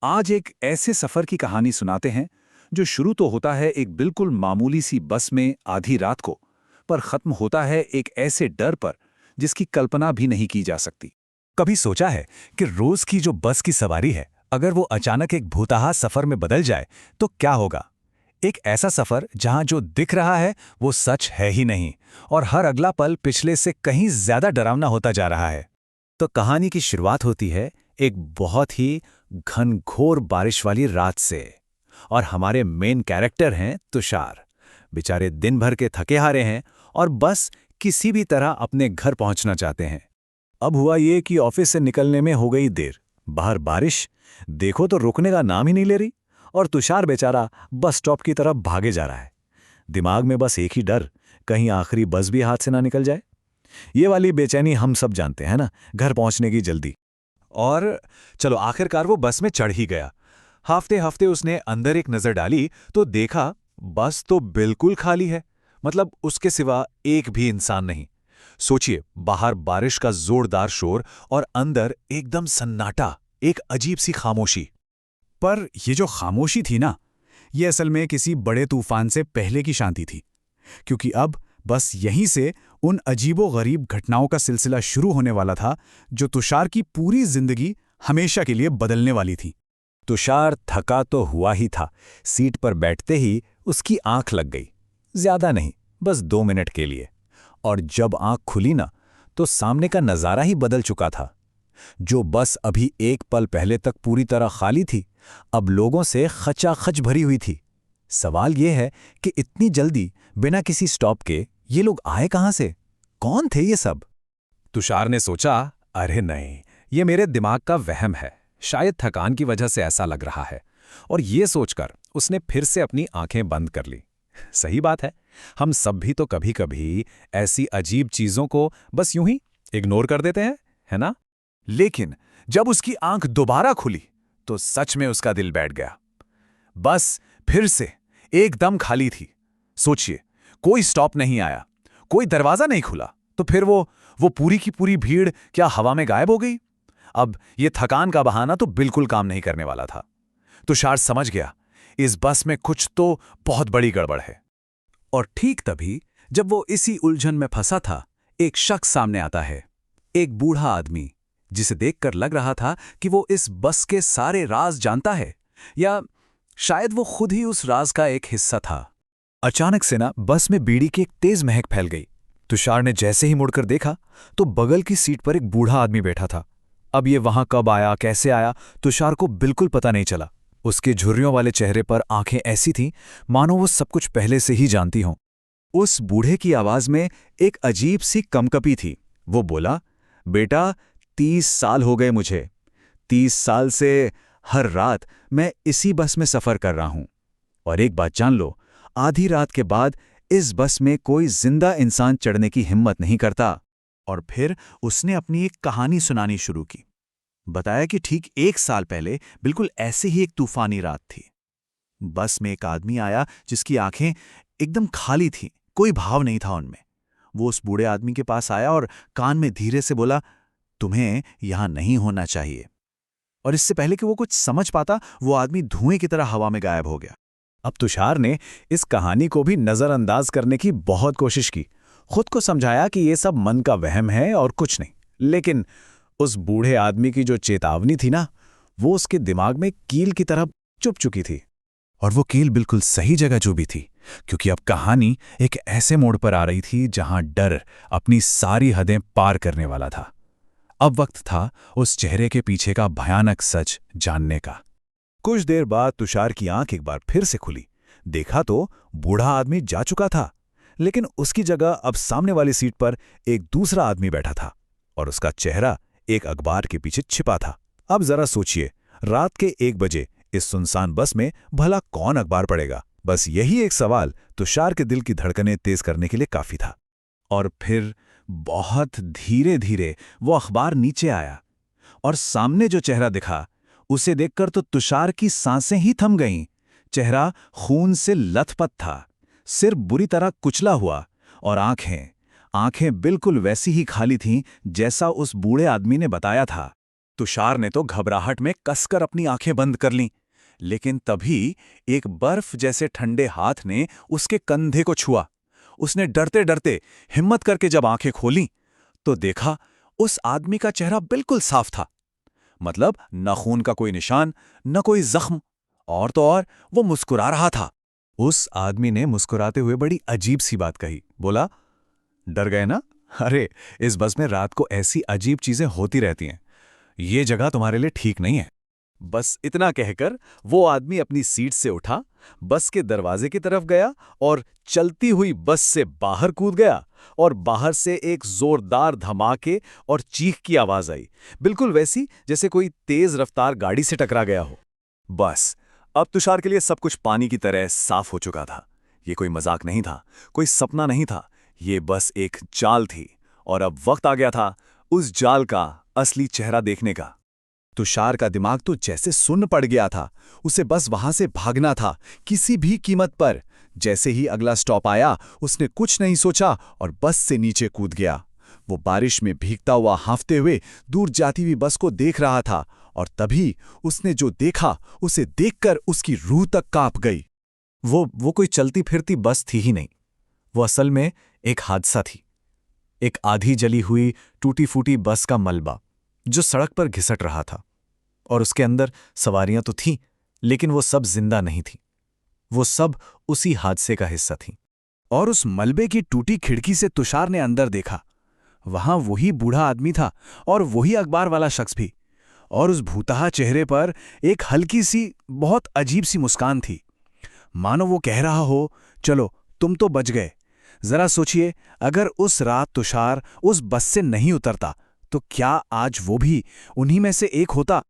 आज एक ऐसे सफर की कहानी सुनाते हैं जो शुरू तो होता है एक बिल्कुल मामूली सी बस में आधी रात को, पर खत्म होता है एक ऐसे डर पर जिसकी कल्पना भी नहीं की जा सकती। कभी सोचा है कि रोज की जो बस की सवारी है, अगर वो अचानक एक भूतहा सफर में बदल जाए तो क्या होगा? एक ऐसा सफर जहां जो दिख रहा है वो सच है ही नहीं, और हर अगला पल पिछले से कहीं ज्यादा डरावना होता जा रहा है। तो कहानी की शुरुआत होती है एक बहुत ही घनघोर बारिश वाली रात से। और हमारे मेन कैरेक्टर हैं तुषार। बेचारे दिन भर के थके हारे हैं और बस किसी भी तरह अपने घर पहुंचना चाहते हैं। अब हुआ ये कि ऑफिस से निकलने में हो गई देर। बाहर बारिश देखो तो रुकने का नाम ही नहीं ले रही, और तुषार बेचारा बस स्टॉप की तरफ भागे जा रहा है। दिमाग में बस एक ही डर, कहीं आखिरी बस भी हाथ से ना निकल जाए। ये वाली बेचैनी हम सब जानते हैं ना, घर पहुंचने की जल्दी। और चलो आखिरकार वो बस में चढ़ ही गया। हफ्ते हफ्ते उसने अंदर एक नजर डाली तो देखा बस तो बिल्कुल खाली है। मतलब उसके सिवा एक भी इंसान नहीं। सोचिए, बाहर बारिश का जोरदार शोर और अंदर एकदम सन्नाटा, एक अजीब सी खामोशी। पर ये जो खामोशी थी ना, ये असल में किसी बड़े तूफान से पहले की शांति थी, क्योंकि अब बस यहीं से उन अजीबो-गरीब घटनाओं का सिलसिला शुरू होने वाला था जो तुषार की पूरी जिंदगी हमेशा के लिए बदलने वाली थी। तुषार थका तो हुआ ही था। सीट पर बैठते ही उसकी आंख लग गई। ज्यादा नहीं, बस 2 मिनट के लिए। और जब आंख खुली ना, तो सामने का नजारा ही बदल चुका था। जो बस अभी एक पल पहले तक पूरी तरह खाली थी, अब लोगों से खचाखच भरी हुई थी। सवाल यह है कि इतनी जल्दी बिना किसी स्टॉप के ये लोग आए कहां से? कौन थे ये सब? तुषार ने सोचा, अरे नहीं, ये मेरे दिमाग का वहम है। शायद थकान की वजह से ऐसा लग रहा है। और ये सोचकर उसने फिर से अपनी आंखें बंद कर ली। सही बात है, हम सब भी तो कभी कभी ऐसी अजीब चीजों को बस यूं ही इग्नोर कर देते हैं, है ना? लेकिन जब उसकी आंख दोबारा खुली तो सच में उसका दिल बैठ गया। बस फिर से एकदम खाली थी। सोचिए, कोई स्टॉप नहीं आया, कोई दरवाजा नहीं खुला, तो फिर वो पूरी की पूरी भीड़ क्या हवा में गायब हो गई? अब ये थकान का बहाना तो बिल्कुल काम नहीं करने वाला था। तुषार समझ गया, इस बस में कुछ तो बहुत बड़ी गड़बड़ है। और ठीक तभी जब वो इसी उलझन में फंसा था, एक शख्स सामने आता है। एक बूढ़ा आदमी, जिसे देखकर लग रहा था कि वो इस बस के सारे राज जानता है, या शायद वो खुद ही उस राज का एक हिस्सा था। अचानक से ना बस में बीड़ी की एक तेज महक फैल गई। तुषार ने जैसे ही मुड़कर देखा तो बगल की सीट पर एक बूढ़ा आदमी बैठा था। अब ये वहां कब आया, कैसे आया, तुषार को बिल्कुल पता नहीं चला। उसके झुर्रियों वाले चेहरे पर आंखें ऐसी थीं मानो वो सब कुछ पहले से ही जानती हों। उस बूढ़े की आवाज में एक अजीब सी कंपकपी थी। वो बोला, बेटा, 30 साल हो गए मुझे। 30 साल से हर रात मैं इसी बस में सफर कर रहा हूं। और एक बात जान लो, आधी रात के बाद इस बस में कोई जिंदा इंसान चढ़ने की हिम्मत नहीं करता। और फिर उसने अपनी एक कहानी सुनानी शुरू की। बताया कि ठीक 1 साल पहले बिल्कुल ऐसे ही एक तूफानी रात थी। बस में एक आदमी आया जिसकी आंखें एकदम खाली थीं, कोई भाव नहीं था उनमें। वो उस बूढ़े आदमी के पास आया और कान में धीरे से बोला, तुम्हें यहां नहीं होना चाहिए। और इससे पहले कि वो कुछ समझ पाता, वो आदमी धुएं की तरह हवा में गायब हो गया। अब तुषार ने इस कहानी को भी नजरअंदाज करने की बहुत कोशिश की। खुद को समझाया कि ये सब मन का वहम है और कुछ नहीं। लेकिन उस बूढ़े आदमी की जो चेतावनी थी ना, वो उसके दिमाग में कील की तरह चुभ चुकी थी। और वो कील बिल्कुल सही जगह चुभी थी, क्योंकि अब कहानी एक ऐसे मोड़ पर आ रही थी जहां डर अपनी सारी हदें पार करने वाला था। अब वक्त था उस चेहरे के पीछे का भयानक सच जानने का। कुछ देर बाद तुषार की आंख एक बार फिर से खुली। देखा तो बूढ़ा आदमी जा चुका था, लेकिन उसकी जगह अब सामने वाली सीट पर एक दूसरा आदमी बैठा था, और उसका चेहरा एक अखबार के पीछे छिपा था। अब जरा सोचिए, रात के 1 बजे इस सुनसान बस में भला कौन अखबार पढ़ेगा? बस यही एक सवाल तुषार के दिल की धड़कनें तेज करने के लिए काफी था। और फिर बहुत धीरे धीरे वो अखबार नीचे आया, और सामने जो चेहरा दिखा, उसे देखकर तो तुषार की सांसें ही थम गईं। चेहरा खून से लथपथ था, सिर बुरी तरह कुचला हुआ, और आंखें बिल्कुल वैसी ही खाली थीं जैसा उस बूढ़े आदमी ने बताया था। तुषार ने तो घबराहट में कसकर अपनी आंखें बंद कर लीं, लेकिन तभी एक बर्फ जैसे ठंडे हाथ ने उसके कंधे को छुआ। उसने डरते डरते हिम्मत करके जब आंखें खोलीं, तो देखा उस आदमी का चेहरा बिल्कुल साफ था। मतलब न खून का कोई निशान, न कोई जख्म, और तो और वो मुस्कुरा रहा था। उस आदमी ने मुस्कुराते हुए बड़ी अजीब सी बात कही। बोला, डर गए ना? अरे, इस बस में रात को ऐसी अजीब चीजें होती रहती हैं। ये जगह तुम्हारे लिए ठीक नहीं है। बस इतना कहकर वो आदमी अपनी सीट से उठा, बस के दरवाजे की तरफ गया और चलती हुई बस से बाहर कूद गया। और बाहर से एक जोरदार धमाके और चीख की आवाज आई, बिल्कुल वैसी जैसे कोई तेज रफ्तार गाड़ी से टकरा गया हो। बस अब तुषार के लिए सब कुछ पानी की तरह साफ हो चुका था। ये कोई मजाक नहीं था, कोई सपना नहीं था, ये बस एक जाल थी। और अब वक्त आ गया था उस जाल का असली चेहरा देखने का। तुषार का दिमाग तो जैसे सुन्न पड़ गया था। उसे बस वहां से भागना था, किसी भी कीमत पर। जैसे ही अगला स्टॉप आया, उसने कुछ नहीं सोचा और बस से नीचे कूद गया। वो बारिश में भीगता हुआ हांफते हुए दूर जाती हुई बस को देख रहा था, और तभी उसने जो देखा उसे देखकर उसकी रूह तक कांप गई। वो कोई चलती फिरती बस थी ही नहीं। वो असल में एक हादसा थी। एक आधी जली हुई टूटी फूटी बस का मलबा जो सड़क पर घिसट रहा था। और उसके अंदर सवारियां तो थीं, लेकिन वो सब जिंदा नहीं थीं। वो सब उसी हादसे का हिस्सा थीं। और उस मलबे की टूटी खिड़की से तुषार ने अंदर देखा। वहां वही बूढ़ा आदमी था और वही अखबार वाला शख्स भी। और उस भूतहा चेहरे पर एक हल्की सी, बहुत अजीब सी मुस्कान थी, मानो वो कह रहा हो, चलो तुम तो बच गए। जरा सोचिए, अगर उस रात तुषार उस बस से नहीं उतरता तो क्या आज वो भी उन्हीं में से एक होता।